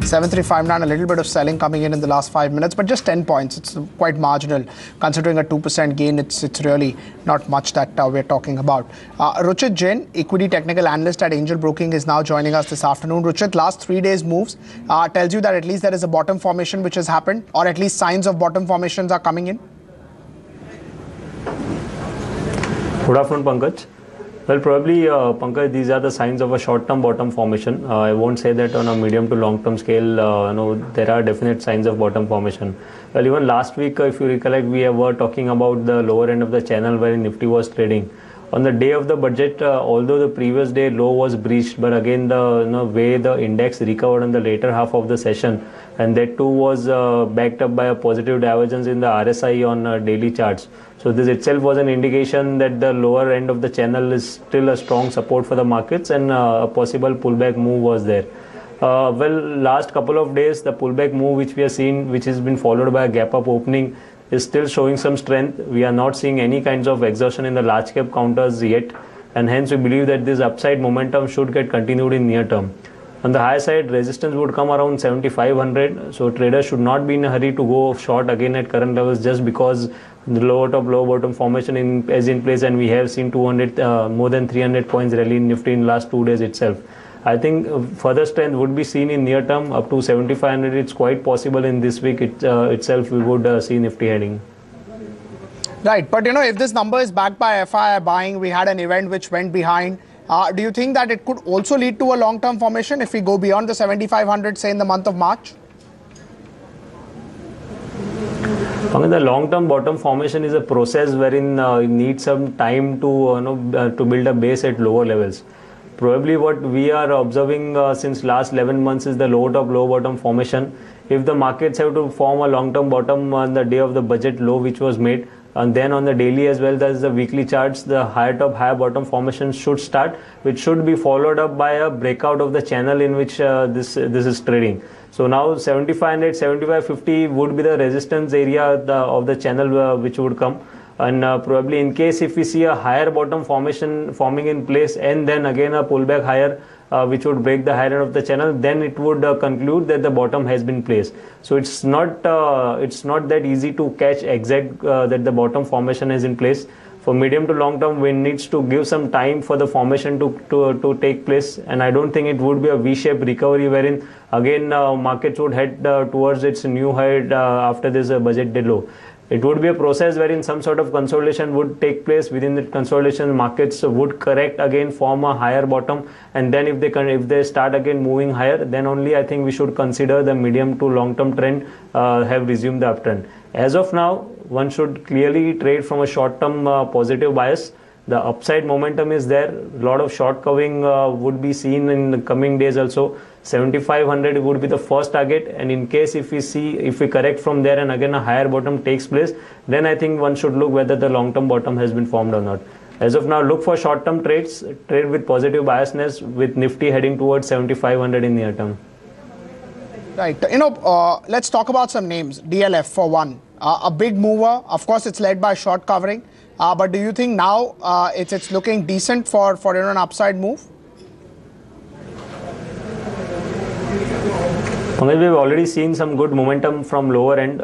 7359, a little bit of selling coming in the last 5 minutes, but just 10 points. It's quite marginal. Considering a 2% gain, it's really not much that we're talking about. Ruchit Jain, equity technical analyst at Angel Broking, is now joining us this afternoon. Ruchit, last 3 days moves tells you that at least there is a bottom formation which has happened, or at least signs of bottom formations are coming in. Good afternoon, Pankaj. Well, probably, Pankaj, these are the signs of a short-term bottom formation. I won't say that on a medium to long-term scale, there are definite signs of bottom formation. Well, even last week, if you recollect, we were talking about the lower end of the channel where Nifty was trading. On the day of the budget, although the previous day low was breached, but again, the way the index recovered in the later half of the session, and that too was backed up by a positive divergence in the RSI on daily charts. So this itself was an indication that the lower end of the channel is still a strong support for the markets, and a possible pullback move was there. Well, last couple of days, the pullback move which we have seen, which has been followed by a gap up opening, is still showing some strength. We are not seeing any kinds of exhaustion in the large cap counters yet, and hence we believe that this upside momentum should get continued in near term. On the high side, resistance would come around 7500, so traders should not be in a hurry to go short again at current levels just because the lower top low bottom formation is in place, and we have seen 200 more than 300 points rally in Nifty in last 2 days itself. I think further strength would be seen in near term up to 7500. It's quite possible in this week itself we would see Nifty heading. Right, but if this number is backed by FII buying, we had an event which went behind. Do you think that it could also lead to a long-term formation if we go beyond the 7500, say in the month of March? The long-term bottom formation is a process wherein it needs some time to build a base at lower levels. Probably what we are observing since last 11 months is the low top low bottom formation. If the markets have to form a long-term bottom on the day of the budget low which was made, and then on the daily as well as the weekly charts, the higher top higher bottom formation should start, which should be followed up by a breakout of the channel in which this is trading. So now 7500, 7550 would be the resistance area of the channel which would come. And probably in case if we see a higher bottom formation forming in place and then again a pullback higher which would break the higher end of the channel, then it would conclude that the bottom has been placed. So it's not that easy to catch exact that the bottom formation is in place. For medium to long term, we needs to give some time for the formation to take place, and I don't think it would be a V-shaped recovery wherein again markets would head towards its new high after this budget day low. It would be a process wherein some sort of consolidation would take place. Within the consolidation, markets would correct again, form a higher bottom, and then if they start again moving higher, then only I think we should consider the medium to long term trend have resumed the uptrend. As of now, one should clearly trade from a short term positive bias. The upside momentum is there. A lot of short covering would be seen in the coming days also. 7500 would be the first target, and in case if we correct from there and again a higher bottom takes place, then I think one should look whether the long-term bottom has been formed or not. As of now, look for short-term trades, trade with positive biasness, with Nifty heading towards 7500 in near term. Right. Let's talk about some names. DLF for one, a big mover. Of course, it's led by short covering. But do you think now it's looking decent for an upside move? We've already seen some good momentum from lower end.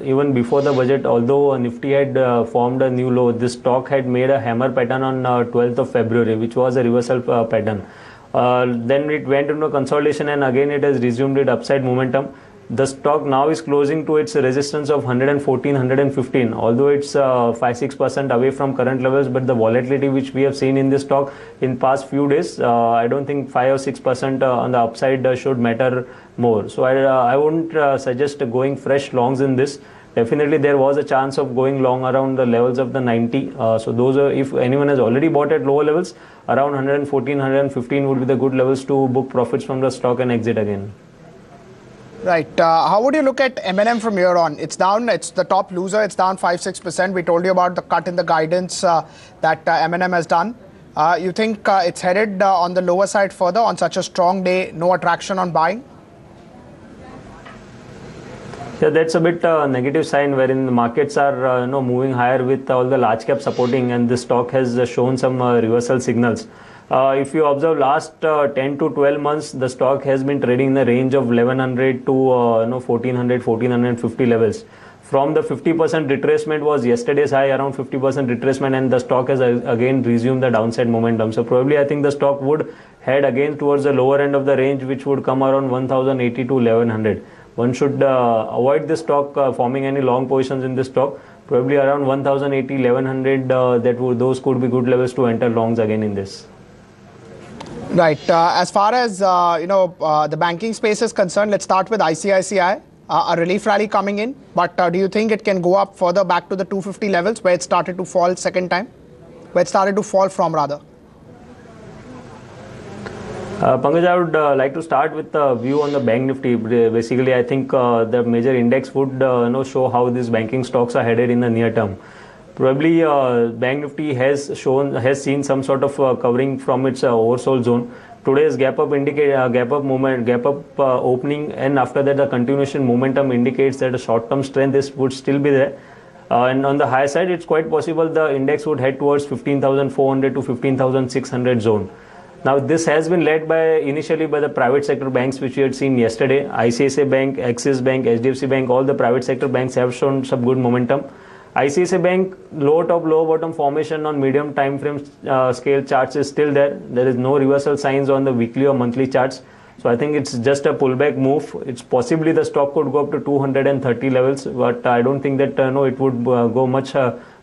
Even before the budget, although Nifty had formed a new low, this stock had made a hammer pattern on 12th of February, which was a reversal pattern. Then it went into consolidation, and again it has resumed its upside momentum. The stock now is closing to its resistance of 114, 115, although it's 5-6% away from current levels, but the volatility which we have seen in this stock in past few days, I don't think 5 or 6% on the upside should matter more. So I wouldn't suggest going fresh longs in this. Definitely there was a chance of going long around the levels of the 90. So those are, if anyone has already bought at lower levels, around 114, 115 would be the good levels to book profits from the stock and exit again. Right. How would you look at M&M from here on? It's down. It's the top loser. It's down 5-6%. We told you about the cut in the guidance that M&M has done. You think it's headed on the lower side further on such a strong day? No attraction on buying? Yeah, that's a bit negative sign wherein the markets are moving higher with all the large cap supporting, and the stock has shown some reversal signals. If you observe last 10 to 12 months, the stock has been trading in the range of 1100 to 1400, 1450 levels. From the 50% retracement was yesterday's high, around 50% retracement, and the stock has again resumed the downside momentum. So probably I think the stock would head again towards the lower end of the range, which would come around 1080 to 1100. One should avoid this stock forming any long positions in this stock. Probably around 1080, 1100. Those could be good levels to enter longs again in this. Right. As far as the banking space is concerned, let's start with ICICI. A relief rally coming in, but do you think it can go up further back to the 250 levels where it started to fall second time? Where it started to fall from rather? Pankaj, I would like to start with the view on the Bank Nifty. Basically, I think the major index would show how these banking stocks are headed in the near term. Probably Bank Nifty has seen some sort of covering from its oversold zone. Today's gap up opening, and after that the continuation momentum indicates that a short-term strength would still be there. And on the high side, it's quite possible the index would head towards 15,400 to 15,600 zone. Now, this has been led initially by the private sector banks, which we had seen yesterday. ICICI Bank, Axis Bank, HDFC Bank, all the private sector banks have shown some good momentum. ICICI Bank low top, low bottom formation on medium time frame scale charts is still there. There is no reversal signs on the weekly or monthly charts. So I think it's just a pullback move. It's possibly the stock could go up to 230 levels, but I don't think that it would go much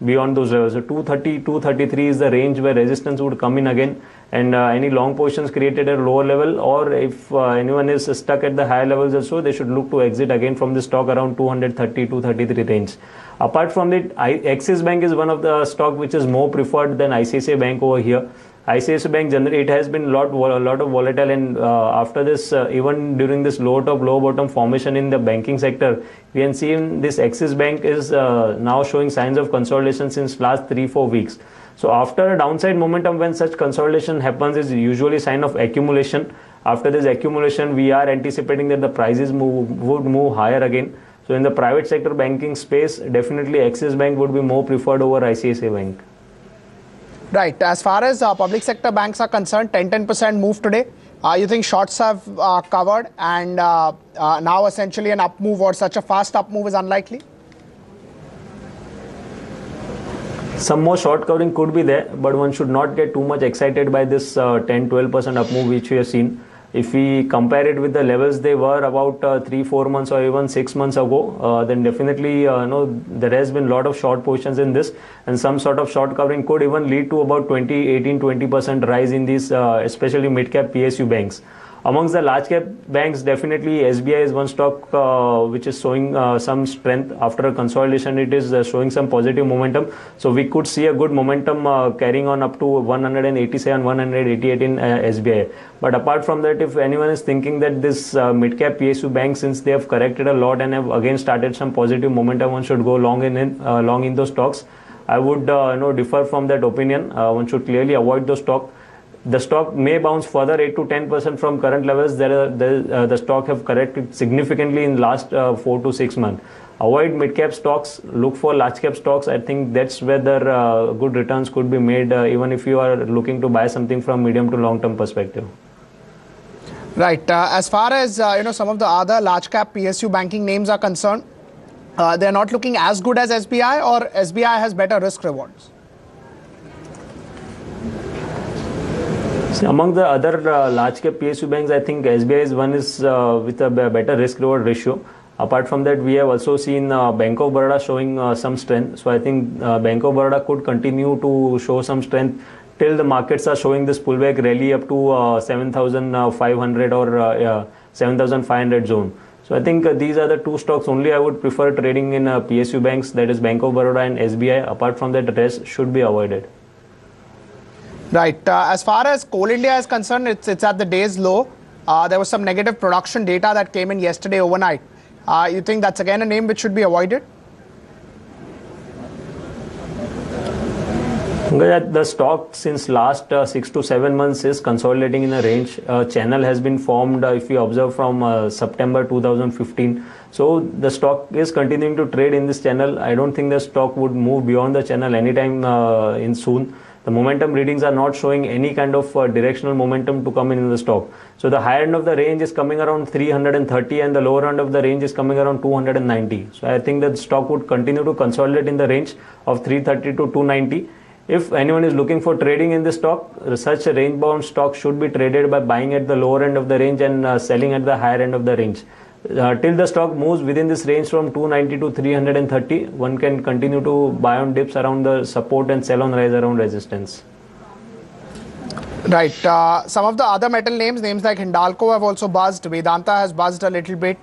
beyond those levels. So 230, 233 is the range where resistance would come in again, and any long positions created at lower level, or if anyone is stuck at the higher levels also, they should look to exit again from the stock around 230, 233 range. Apart from that, Axis Bank is one of the stock which is more preferred than ICICI Bank over here. ICICI Bank generally it has been a lot of volatile, and after this even during this low top low bottom formation in the banking sector, we can see this Axis Bank is now showing signs of consolidation since last 3-4 weeks. So after a downside momentum, when such consolidation happens, is usually sign of accumulation. After this accumulation, we are anticipating that the prices would move higher again. So in the private sector banking space, definitely Axis Bank would be more preferred over ICICI Bank. Right. As far as public sector banks are concerned, 10% move today. You think shorts have covered, and now essentially an up move or such a fast up move is unlikely? Some more short covering could be there, but one should not get too much excited by this 10-12% up move which we have seen. If we compare it with the levels they were about 3-4 months or even 6 months ago, then definitely there has been a lot of short positions in this, and some sort of short covering could even lead to about 18-20% rise in these especially mid-cap PSU banks. Amongst the large cap banks, definitely SBI is one stock which is showing some strength. After a consolidation, it is showing some positive momentum. So we could see a good momentum carrying on up to 187, 188 in SBI. But apart from that, if anyone is thinking that this mid-cap PSU banks, since they have corrected a lot and have again started some positive momentum, one should go long in those stocks. I would differ from that opinion. One should clearly avoid those stocks. The stock may bounce further 8-10% from current levels. The stock have corrected significantly in last 4 to 6 months. Avoid mid-cap stocks, look for large-cap stocks. I think that's where the good returns could be made, even if you are looking to buy something from medium to long-term perspective. Right. As far as some of the other large-cap PSU banking names are concerned, they're not looking as good as SBI, or SBI has better risk rewards? Among the other large cap PSU banks, I think SBI is one with a better risk reward ratio. Apart from that, we have also seen Bank of Baroda showing some strength. So I think Bank of Baroda could continue to show some strength till the markets are showing this pullback rally up to 7,500 or 7,500 zone. So I think these are the two stocks only I would prefer trading in PSU banks, that is Bank of Baroda and SBI. Apart from that, the rest should be avoided. Right. As far as Coal India is concerned, it's at the day's low. There was some negative production data that came in yesterday overnight. You think that's again a name which should be avoided? The stock since last 6 to 7 months is consolidating in a range. Channel has been formed, if you observe, from September 2015. So the stock is continuing to trade in this channel. I don't think the stock would move beyond the channel anytime in soon. The momentum readings are not showing any kind of directional momentum to come in the stock. So the higher end of the range is coming around 330 and the lower end of the range is coming around 290. So I think that the stock would continue to consolidate in the range of 330 to 290. If anyone is looking for trading in this stock, such a range bound stock should be traded by buying at the lower end of the range and selling at the higher end of the range. Till the stock moves within this range from 290 to 330, one can continue to buy on dips around the support and sell on rise around resistance. Right. Some of the other metal names like Hindalco have also buzzed. Vedanta has buzzed a little bit.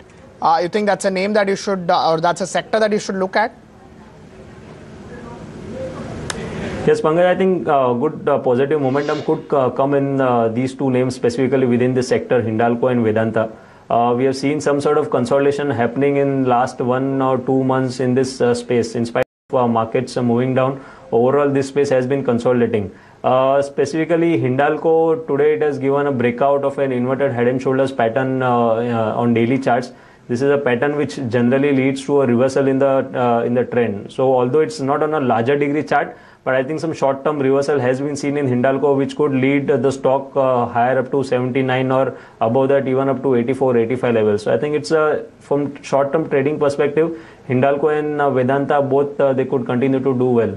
You think that's a name that you should, or that's a sector that you should look at? Yes, Pankaj, I think good positive momentum could come in these two names, specifically within this sector, Hindalco and Vedanta. We have seen some sort of consolidation happening in last 1 or 2 months in this space. In spite of markets moving down, overall this space has been consolidating. Specifically, Hindalco, today it has given a breakout of an inverted head and shoulders pattern on daily charts. This is a pattern which generally leads to a reversal in the trend. So although it's not on a larger degree chart, but I think some short-term reversal has been seen in Hindalco, which could lead the stock higher up to 79 or above that, even up to 84, 85 levels. So I think it's from short-term trading perspective, Hindalco and Vedanta, both they could continue to do well.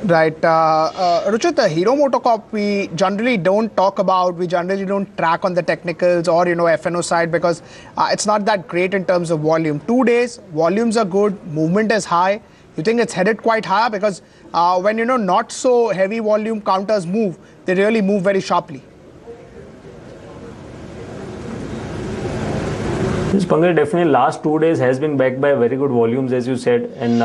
Right. Ruchit, Hero MotoCorp, we generally don't talk about, we generally don't track on the technicals or, FNO side because it's not that great in terms of volume. 2 days, volumes are good, movement is high. You think it's headed quite high because when, not so heavy volume counters move, they really move very sharply. This Pankaj, definitely last 2 days has been backed by very good volumes, as you said. And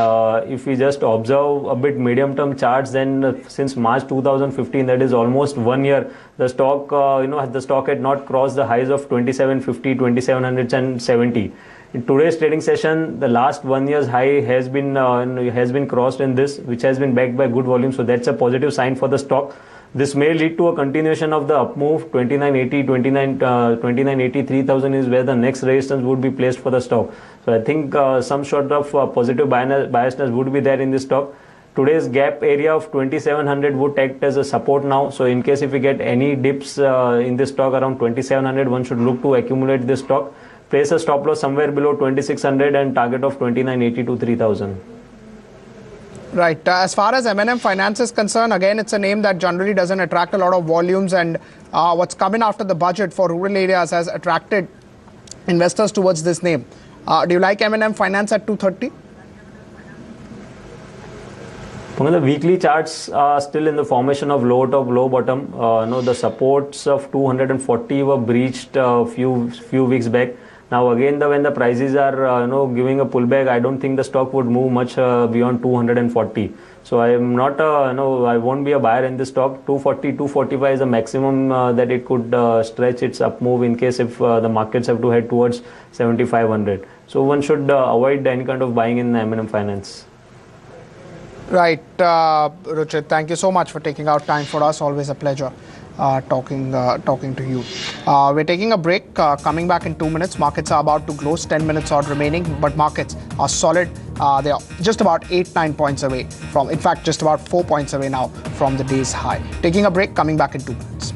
if we just observe a bit medium-term charts, then since March 2015, that is almost 1 year, the stock, the stock had not crossed the highs of 2750, 2770. In today's trading session, the last 1 year's high has been crossed in this, which has been backed by good volume. So that's a positive sign for the stock. This may lead to a continuation of the up move. 2980, 2980, 3000 is where the next resistance would be placed for the stock. So I think some sort of positive biasness would be there in this stock. Today's gap area of 2700 would act as a support now. So in case if we get any dips in this stock around 2700, one should look to accumulate this stock. Place a stop loss somewhere below 2600 and target of 2980 to 3000. Right. As far as M&M Finance is concerned, again, it's a name that generally doesn't attract a lot of volumes, and what's coming after the budget for rural areas has attracted investors towards this name. Do you like M&M Finance at 230? The weekly charts are still in the formation of low top, low bottom. The supports of 240 were breached a few weeks back. Now again, when the prices are giving a pullback, I don't think the stock would move much beyond 240. So I am not I won't be a buyer in this stock. 240, 245 is the maximum that it could stretch its up move in case if the markets have to head towards 7500. So one should avoid any kind of buying in M&M Finance. Right, Ruchit, thank you so much for taking out time for us. Always a pleasure talking to you. We're taking a break. Coming back in 2 minutes. Markets are about to close. 10 minutes odd remaining, but markets are solid. They are just about 8-9 points away from, in fact, just about 4 points away now from the day's high. Taking a break. Coming back in 2 minutes.